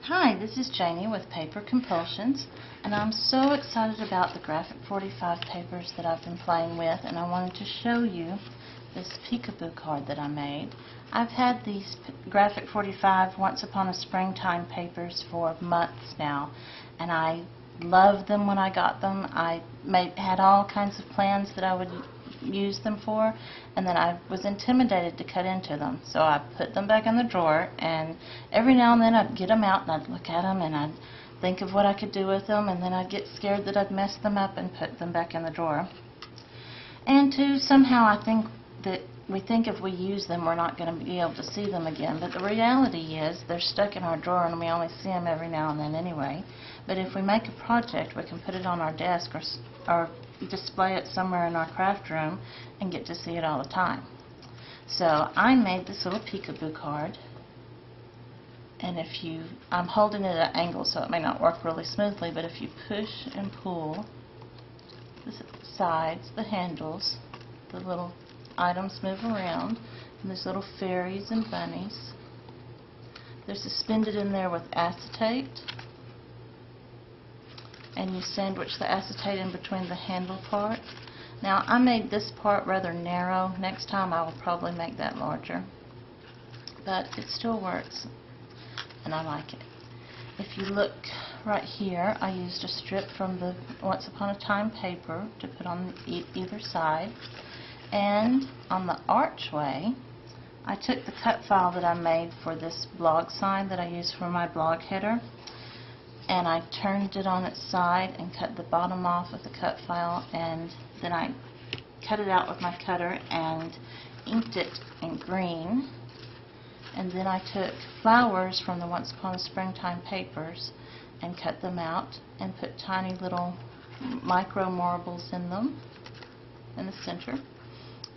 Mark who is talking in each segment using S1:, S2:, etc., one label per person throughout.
S1: Hi, this is Janie with Paper Compulsions, and I'm so excited about the Graphic 45 papers that I've been playing with, and I wanted to show you this peekaboo card that I made. I've had these Graphic 45 Once Upon a Springtime papers for months now, and I loved them when I got them. I had all kinds of plans that I would use them for, and then I was intimidated to cut into them, so I put them back in the drawer, and every now and then I'd get them out and I'd look at them and I'd think of what I could do with them, and then I'd get scared that I'd mess them up and put them back in the drawer. And somehow I think that we think if we use them we're not going to be able to see them again, but the reality is they're stuck in our drawer and we only see them every now and then anyway. But if we make a project, we can put it on our desk or display it somewhere in our craft room and get to see it all the time. So I made this little peekaboo card, and I'm holding it at an angle so it may not work really smoothly, but if you push and pull the sides, the handles, the little items move around, and there's little fairies and bunnies. They're suspended in there with acetate, and you sandwich the acetate in between the handle part. Now I made this part rather narrow. Next time I will probably make that larger, but it still works and I like it. If you look right here, I used a strip from the Once Upon a Time paper to put on either side, and on the archway I took the cut file that I made for this blog sign that I use for my blog header, and I turned it on its side and cut the bottom off with the cut file, and then I cut it out with my cutter and inked it in green. And then I took flowers from the Once Upon a Springtime papers and cut them out and put tiny little micro marbles in them in the center.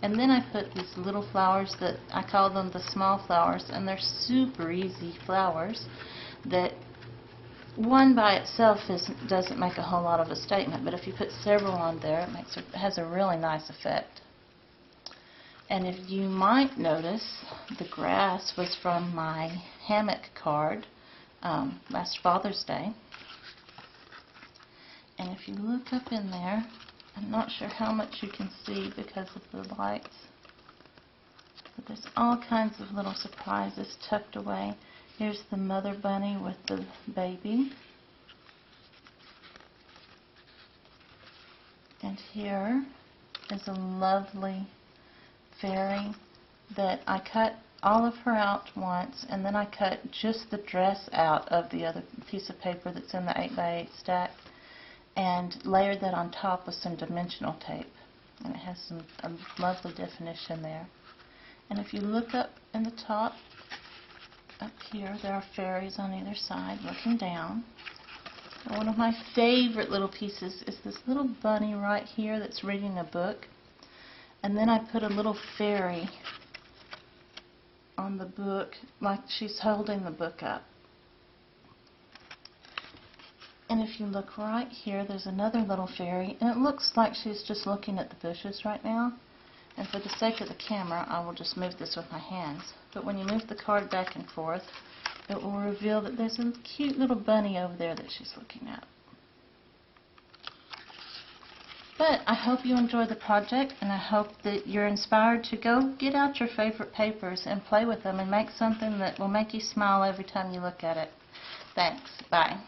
S1: And then I put these little flowers that I call them the small flowers, and they're super easy flowers that one by itself doesn't make a whole lot of a statement, but if you put several on there, it has a really nice effect. And if you might notice, the grass was from my hammock card last Father's Day. And if you look up in there, I'm not sure how much you can see because of the lights, but there's all kinds of little surprises tucked away. Here's the mother bunny with the baby. And here is a lovely fairy that I cut all of her out once, and then I cut just the dress out of the other piece of paper that's in the 8x8 stack and layered that on top with some dimensional tape. And it has a lovely definition there. And if you look up in the top, up here, there are fairies on either side looking down. And one of my favorite little pieces is this little bunny right here that's reading a book. And then I put a little fairy on the book like she's holding the book up. And if you look right here, there's another little fairy, and it looks like she's just looking at the bushes right now. And for the sake of the camera, I will just move this with my hands. But when you move the card back and forth, it will reveal that there's a cute little bunny over there that she's looking at. But I hope you enjoy the project, and I hope that you're inspired to go get out your favorite papers and play with them and make something that will make you smile every time you look at it. Thanks. Bye.